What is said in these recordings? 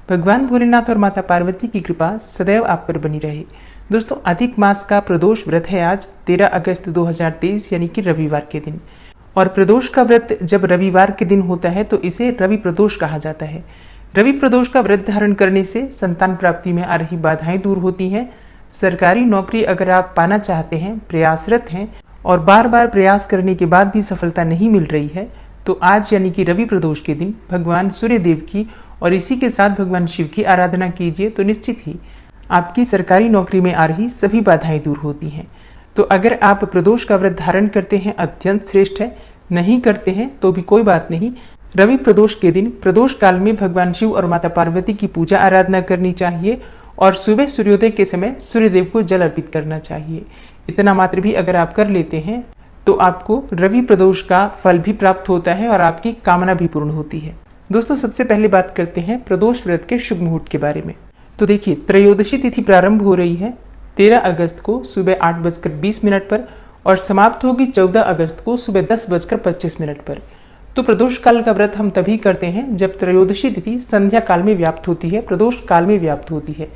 भगवान भोलेनाथ और माता पार्वती की कृपा सदैव आप पर बनी रहे। दोस्तों, अधिक मास का प्रदोष व्रत है आज 13 अगस्त 2023 यानी कि रविवार के दिन। और प्रदोष का व्रत जब रविवार के दिन होता है तो इसे रवि प्रदोष कहा जाता है। रवि प्रदोष का व्रत धारण करने से संतान प्राप्ति में आ रही बाधाएं दूर होती हैं। सरकारी नौकरी अगर आप पाना चाहते हैं, प्रयासरत हैं और बार बार प्रयास करने के बाद भी सफलता नहीं मिल रही है, तो आज यानी कि रवि प्रदोष के दिन भगवान सूर्य देव की और इसी के साथ भगवान शिव की आराधना कीजिए तो निश्चित ही आपकी सरकारी नौकरी में आ रही सभी बाधाएं दूर होती हैं। तो अगर आप प्रदोष का व्रत धारण करते हैं अत्यंत श्रेष्ठ है, नहीं करते हैं तो भी कोई बात नहीं। रवि प्रदोष के दिन प्रदोष काल में भगवान शिव और माता पार्वती की पूजा आराधना करनी चाहिए और सुबह सूर्योदय के समय सूर्यदेव को जल अर्पित करना चाहिए। इतना मात्र भी अगर आप कर लेते हैं तो आपको रवि प्रदोष का फल भी प्राप्त होता है और आपकी कामना भी पूर्ण होती है। दोस्तों, सबसे पहले बात करते हैं प्रदोष व्रत के शुभ मुहूर्त के बारे में। तो देखिए, त्रयोदशी तिथि प्रारंभ हो रही है 13 अगस्त को सुबह 8:20 पर और समाप्त होगी 14 अगस्त को सुबह 10:25 पर। तो प्रदोष काल का व्रत हम तभी करते हैं जब त्रयोदशी तिथि संध्या काल में व्याप्त होती है, प्रदोष काल में व्याप्त होती है।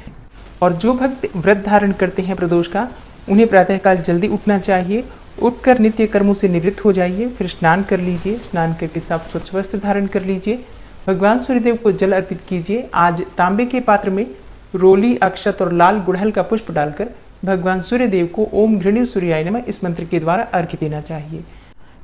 और जो भक्त व्रत धारण करते हैं प्रदोष का, उन्हें प्रातःकाल जल्दी उठना चाहिए। उठकर नित्य कर्मों से निवृत्त हो जाइए, फिर स्नान कर लीजिए। स्नान करके साफ स्वच्छ वस्त्र धारण कर लीजिए। भगवान सूर्यदेव को जल अर्पित कीजिए। आज तांबे के पात्र में रोली, अक्षत और लाल गुड़हल का पुष्प डालकर भगवान सूर्यदेव को ओम घृणी सूर्याय नमः इस मंत्र के द्वारा अर्घ्य देना चाहिए।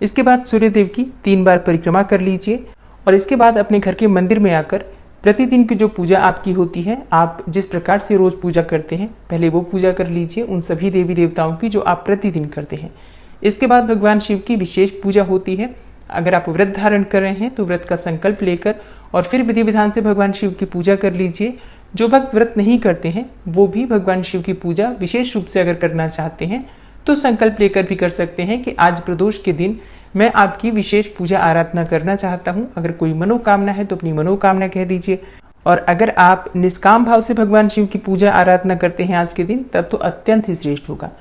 इसके बाद सूर्यदेव की 3 बार परिक्रमा कर लीजिए और इसके बाद अपने घर के मंदिर में आकर प्रतिदिन की जो पूजा आपकी होती है, आप जिस प्रकार से रोज पूजा करते हैं, पहले वो पूजा कर लीजिए उन सभी देवी देवताओं की जो आप प्रतिदिन करते हैं। इसके बाद भगवान शिव की विशेष पूजा होती है। अगर आप व्रत धारण कर रहे हैं तो व्रत का संकल्प लेकर और फिर विधि विधान से भगवान शिव की पूजा कर लीजिए। जो भक्त व्रत नहीं करते हैं वो भी भगवान शिव की पूजा विशेष रूप से अगर करना चाहते हैं तो संकल्प लेकर भी कर सकते हैं कि आज प्रदोष के दिन मैं आपकी विशेष पूजा आराधना करना चाहता हूं। अगर कोई मनोकामना है तो अपनी मनोकामना कह दीजिए। और अगर आप निष्काम भाव से भगवान शिव की पूजा आराधना करते हैं आज के दिन, तब तो अत्यंत ही श्रेष्ठ होगा।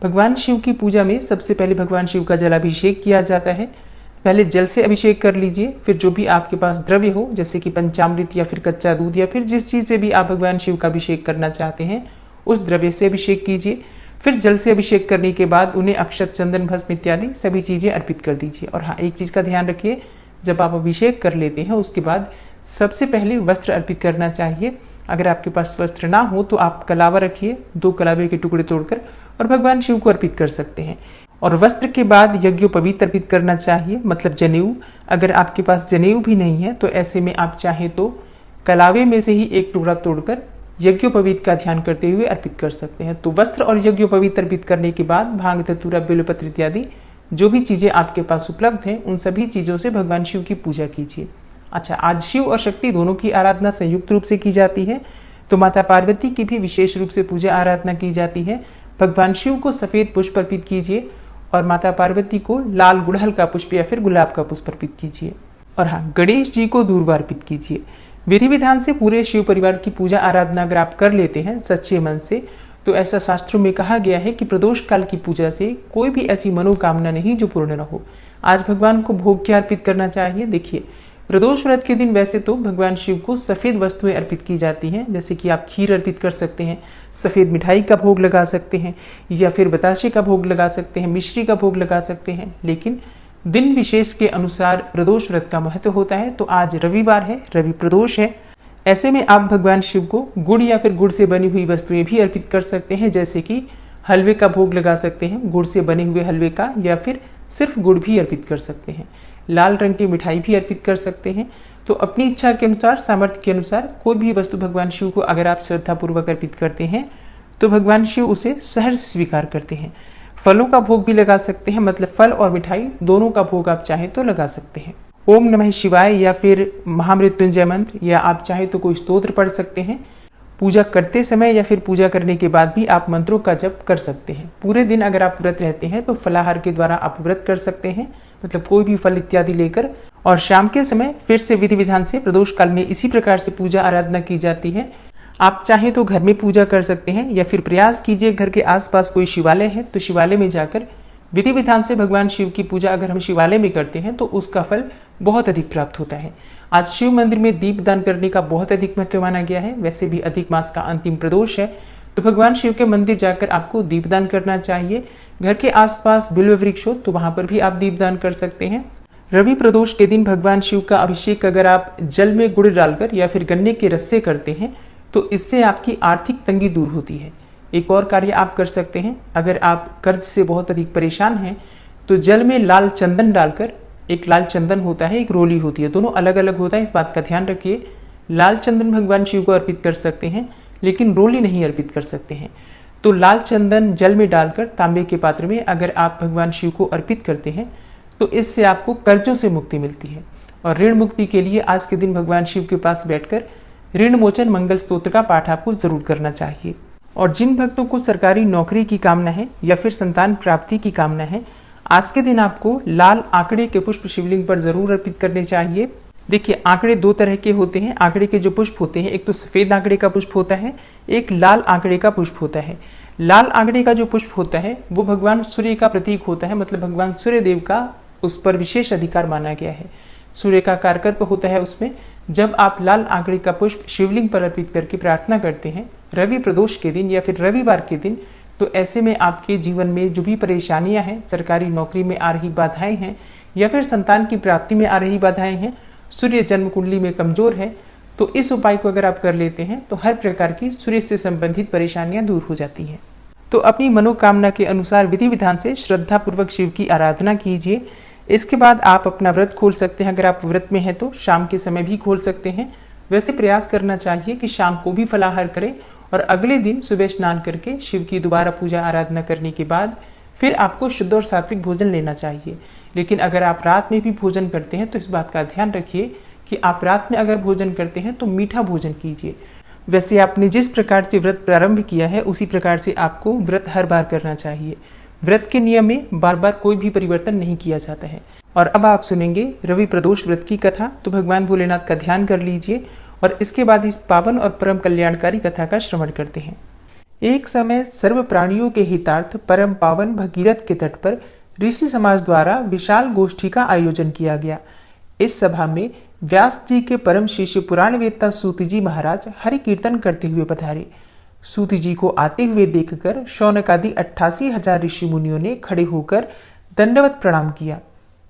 भगवान शिव की पूजा में सबसे पहले भगवान शिव का जलाभिषेक किया जाता है। पहले जल से अभिषेक कर लीजिए, फिर जो भी आपके पास द्रव्य हो, जैसे कि पंचामृत या फिर कच्चा दूध या फिर जिस चीज़ से भी आप भगवान शिव का अभिषेक करना चाहते हैं उस द्रव्य से अभिषेक कीजिए। फिर जल से अभिषेक करने के बाद उन्हें अक्षत, चंदन, भस्म इत्यादि सभी चीज़ें अर्पित कर दीजिए। और हाँ, एक चीज़ का ध्यान रखिए, जब आप अभिषेक कर लेते हैं उसके बाद सबसे पहले वस्त्र अर्पित करना चाहिए। अगर आपके पास वस्त्र ना हो तो आप कलावा रखिए, 2 कलावे के टुकड़े तोड़कर और भगवान शिव को अर्पित कर सकते हैं। और वस्त्र के बाद यज्ञोपवीत अर्पित करना चाहिए, मतलब जनेऊ। अगर आपके पास जनेऊ भी नहीं है तो ऐसे में आप चाहे तो कलावे में से ही एक टुकड़ा तोड़कर यज्ञोपवीत का ध्यान करते हुए अर्पित कर सकते हैं। तो वस्त्र और यज्ञोपवीत अर्पित करने के बाद भांग, धतूरा, बेलपत्र इत्यादि जो भी चीज़ें आपके पास उपलब्ध हैं उन सभी चीज़ों से भगवान शिव की पूजा कीजिए। अच्छा, आज शिव और शक्ति दोनों की आराधना संयुक्त रूप से की जाती है, तो माता पार्वती की भी विशेष रूप से पूजा आराधना की जाती है। भगवान शिव को सफ़ेद पुष्प अर्पित कीजिए और माता पार्वती को लाल गुड़हल का पुष्प या फिर गुलाब का पुष्प अर्पित कीजिए। और हाँ, गणेश जी को दूर्वा अर्पित कीजिए। विधि विधान से पूरे शिव परिवार की पूजा आराधना अगर आप कर लेते हैं सच्चे मन से, तो ऐसा शास्त्रों में कहा गया है कि प्रदोष काल की पूजा से कोई भी ऐसी मनोकामना नहीं जो पूर्ण न हो। आज भगवान को भोग क्या अर्पित करना चाहिए? देखिए, प्रदोष व्रत के दिन वैसे तो भगवान शिव को सफ़ेद वस्तुएं अर्पित की जाती हैं, जैसे कि आप खीर अर्पित कर सकते हैं, सफ़ेद मिठाई का भोग लगा सकते हैं या फिर बताशे का भोग लगा सकते हैं, मिश्री का भोग लगा सकते हैं। लेकिन दिन विशेष के अनुसार प्रदोष व्रत का महत्व होता है। तो आज रविवार है, रवि प्रदोष है, ऐसे में आप भगवान शिव को गुड़ या फिर गुड़ से बनी हुई वस्तुएं भी अर्पित कर सकते हैं, जैसे कि हलवे का भोग लगा सकते हैं, गुड़ से बने हुए हलवे का, या फिर सिर्फ गुड़ भी अर्पित कर सकते हैं। लाल रंग की मिठाई भी अर्पित कर सकते हैं। तो अपनी इच्छा के अनुसार, सामर्थ्य के अनुसार कोई भी वस्तु भगवान शिव को अगर आप श्रद्धापूर्वक अर्पित करते हैं तो भगवान शिव उसे सहर्ष स्वीकार करते हैं। फलों का भोग भी लगा सकते हैं, मतलब फल और मिठाई दोनों का भोग आप चाहें तो लगा सकते हैं। ओम नमः शिवाय या फिर महामृत्युंजय मंत्र, या आप चाहें तो कोई स्तोत्र पढ़ सकते हैं। पूजा करते समय या फिर पूजा करने के बाद भी आप मंत्रों का जप कर सकते हैं। पूरे दिन अगर आप व्रत रहते हैं तो फलाहार के द्वारा आप व्रत कर सकते हैं, मतलब कोई भी फल इत्यादि लेकर। और शाम के समय फिर से विधि विधान से प्रदोष काल में इसी प्रकार से पूजा आराधना की जाती है। आप चाहें तो घर में पूजा कर सकते हैं या फिर प्रयास कीजिए घर के आसपास कोई शिवालय है तो शिवालय में जाकर विधि विधान से भगवान शिव की पूजा अगर हम शिवालय में करते हैं तो उसका फल बहुत अधिक प्राप्त होता है। आज शिव मंदिर में दीपदान करने का बहुत अधिक महत्व माना गया है। वैसे भी अधिक मास का अंतिम प्रदोष है, तो भगवान शिव के मंदिर जाकर आपको दीपदान करना चाहिए। घर के आसपास बिल्व वृक्ष हो तो वहां पर भी आप दीपदान कर सकते हैं। रवि प्रदोष के दिन भगवान शिव का अभिषेक अगर आप जल में गुड़ डालकर या फिर गन्ने के रस से करते हैं तो इससे आपकी आर्थिक तंगी दूर होती है। एक और कार्य आप कर सकते हैं, अगर आप कर्ज से बहुत अधिक परेशान हैं तो जल में लाल चंदन डालकर, एक लाल चंदन होता है, एक रोली होती है, दोनों अलग अलग होता है, इस बात का ध्यान रखिए। लाल चंदन भगवान शिव को अर्पित कर सकते हैं लेकिन रोली नहीं अर्पित कर सकते हैं। तो लाल चंदन जल में डालकर तांबे के पात्र में अगर आप भगवान शिव को अर्पित करते हैं तो इससे आपको कर्जों से मुक्ति मिलती है। और ऋण मुक्ति के लिए आज के दिन भगवान शिव के पास बैठकर ऋण मोचन मंगल स्तोत्र का पाठ आपको जरूर करना चाहिए। और जिन भक्तों को सरकारी नौकरी की कामना है या फिर संतान प्राप्ति की कामना है, आज के दिन आपको लाल आंकड़े के पुष्प शिवलिंग पर जरूर अर्पित करने चाहिए। देखिए, आंकड़े दो तरह के होते हैं। आंकड़े के जो पुष्प होते हैं, एक तो सफेद आंकड़े का पुष्प होता है, एक लाल आंकड़े का पुष्प होता है। लाल आंकड़े का जो पुष्प होता है वो भगवान सूर्य का प्रतीक होता है, मतलब भगवान सूर्य देव का उस पर विशेष अधिकार माना गया है। सूर्य का कारकत्व होता है उसमें। जब आप लाल आंकड़े का पुष्प शिवलिंग पर अर्पित करके प्रार्थना करते हैं रवि प्रदोष के दिन या फिर रविवार के दिन, तो ऐसे में आपके जीवन में जो भी परेशानियां हैं, सरकारी नौकरी में आ रही बाधाएं हैं या फिर संतान की प्राप्ति में आ रही बाधाएं हैं, सूर्य जन्म कुंडली में कमजोर है, तो इस उपाय को अगर आप कर लेते हैं तो हर प्रकार की सूर्य से संबंधित परेशानियां दूर हो जाती हैं। तो अपनी मनोकामना के अनुसार विधि विधान से श्रद्धा पूर्वक शिव की आराधना कीजिए। इसके बाद आप अपना व्रत खोल सकते हैं। अगर आप व्रत में हैं तो शाम के समय भी खोल सकते हैं। वैसे प्रयास करना चाहिए कि शाम को भी फलाहार करें और अगले दिन सुबह स्नान करके शिव की दोबारा पूजा आराधना करने के बाद फिर आपको शुद्ध और सात्विक भोजन लेना चाहिए। लेकिन अगर आप रात में भी भोजन करते हैं तो इस बात का ध्यान रखिए कि आप रात में अगर भोजन करते हैं तो मीठा भोजन कीजिए। वैसे आपने जिस प्रकार से व्रत प्रारंभ किया है उसी प्रकार से आपको व्रत हर बार करना चाहिए। व्रत के नियम में बार बार कोई भी परिवर्तन नहीं किया जाता है। और अब आप सुनेंगे रवि प्रदोष व्रत की कथा, तो भगवान भोलेनाथ का ध्यान कर लीजिए और इसके बाद इस पावन और परम कल्याणकारी कथा का श्रवण करते हैं। एक समय सर्व प्राणियों के हितार्थ परम पावन भगीरथ के तट पर ऋषि समाज द्वारा विशाल गोष्ठी का आयोजन किया गया। इस सभा में व्यास जी के परम शिष्य पुराण वेत्ता सूत जी महाराज हरि कीर्तन करते हुए पधारे। सूत जी को आते हुए देखकर शौनक आदि 88,000 ऋषि मुनियों ने खड़े होकर दंडवत प्रणाम किया।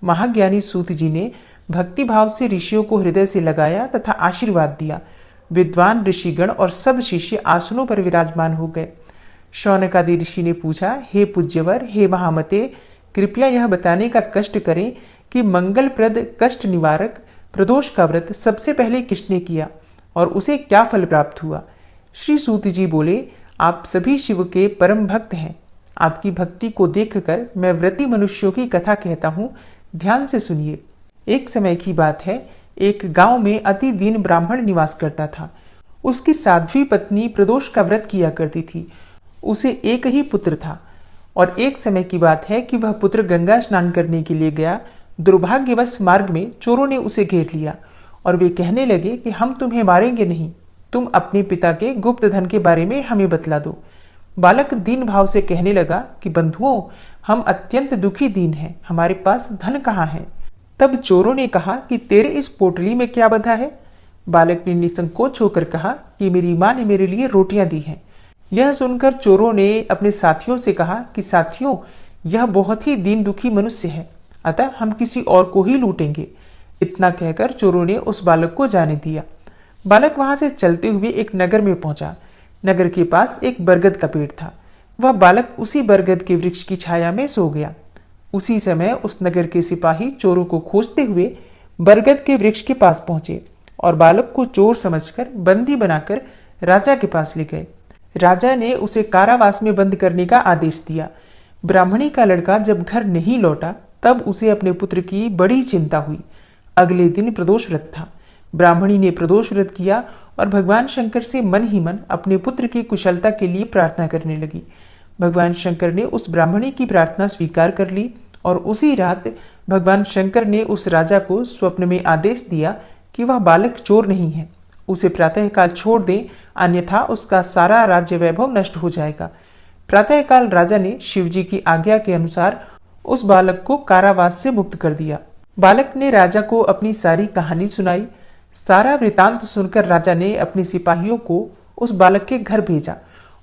महाज्ञानी सूत जी ने भक्ति भाव से ऋषियों को हृदय से लगाया तथा आशीर्वाद दिया। विद्वान ऋषिगण और सब शिष्य आसनों पर विराजमान हो गए। शौनक आदि ऋषि ने पूछा, हे पूज्यवर, हे महामते, कृपया यह बताने का कष्ट करें कि मंगलप्रद कष्ट निवारक प्रदोष का व्रत सबसे पहले किसने किया और उसे क्या फल प्राप्त हुआ। श्री सूत जी बोले, आप सभी शिव के परम भक्त हैं। आपकी भक्ति को देखकर मैं व्रती मनुष्यों की कथा कहता हूँ, ध्यान से सुनिए। एक समय की बात है, एक गांव में अति दीन ब्राह्मण निवास करता था। उसकी साध्वी पत्नी प्रदोष का व्रत किया करती थी। उसे एक ही पुत्र था और एक समय की बात है कि वह पुत्र गंगा स्नान करने के लिए गया। दुर्भाग्यवश मार्ग में चोरों ने उसे घेर लिया और वे कहने लगे कि हम तुम्हें मारेंगे नहीं, तुम अपने पिता के गुप्त धन के बारे में हमें बतला दो। बालक दीन भाव से कहने लगा कि बंधुओं, हम अत्यंत दुखी दीन हैं, हमारे पास धन कहाँ है। तब चोरों ने कहा कि तेरे इस पोटली में क्या बंधा है। बालक ने निसंकोच होकर कहा कि मेरी माँ ने मेरे लिए रोटियां दी हैं। यह सुनकर चोरों ने अपने साथियों से कहा कि साथियों, यह बहुत ही दीन दुखी मनुष्य है, अतः हम किसी और को ही लूटेंगे। इतना कहकर चोरों ने उस बालक को जाने दिया। बालक वहां से चलते हुए एक नगर में पहुंचा। नगर के पास एक बरगद का पेड़ था। वह बालक उसी बरगद के वृक्ष की छाया में सो गया। उसी समय उस नगर के सिपाही चोरों को खोजते हुए बरगद के वृक्ष के पास पहुंचे और बालक को चोर समझकर बंदी बनाकर राजा के पास ले गए। राजा ने उसे कारावास में बंद करने का आदेश दिया। ब्राह्मणी का लड़का जब घर नहीं लौटा तब उसे अपने पुत्र की बड़ी चिंता हुई। अगले दिन प्रदोष व्रत था। ब्राह्मणी ने प्रदोष व्रत किया और भगवान शंकर से मन ही मन अपने पुत्र की कुशलता के लिए प्रार्थना करने लगी। भगवान शंकर ने उस ब्राह्मणी की प्रार्थना स्वीकार कर ली और उसी रात भगवान शंकर ने उस राजा को स्वप्न में आदेश दिया कि वह बालक चोर नहीं है, उसे प्रातःकाल छोड़ दें, अन्यथा उसका सारा राज्य वैभव नष्ट हो जाएगा। प्रातःकाल राजा ने शिवजी की आज्ञा के अनुसार उस बालक को कारावास से मुक्त कर दिया। बालक ने राजा को अपनी सारी कहानी सुनाई। सारा वृतांत सुनकर राजा ने अपने सिपाहियों को उस बालक के घर भेजा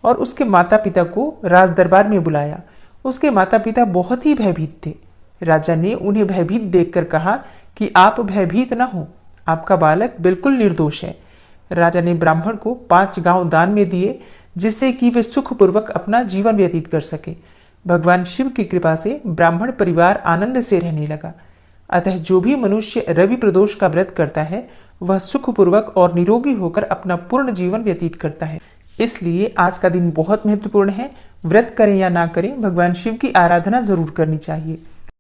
और उसके माता पिता को राज दरबार में बुलाया। उसके माता पिता बहुत ही भयभीत थे। राजा ने उन्हें भयभीत देखकर कहा कि आप भयभीत न हो, आपका बालक बिल्कुल निर्दोष है। राजा ने ब्राह्मण को 5 गांव दान में दिए, जिससे कि वे सुखपूर्वक अपना जीवन व्यतीत कर सके। भगवान शिव की कृपा से ब्राह्मण परिवार आनंद से रहने लगा। अतः जो भी मनुष्य रवि प्रदोष का व्रत करता है वह सुखपूर्वक और निरोगी होकर अपना पूर्ण जीवन व्यतीत करता है। इसलिए आज का दिन बहुत महत्वपूर्ण है। व्रत करें या ना करें, भगवान शिव की आराधना जरूर करनी चाहिए।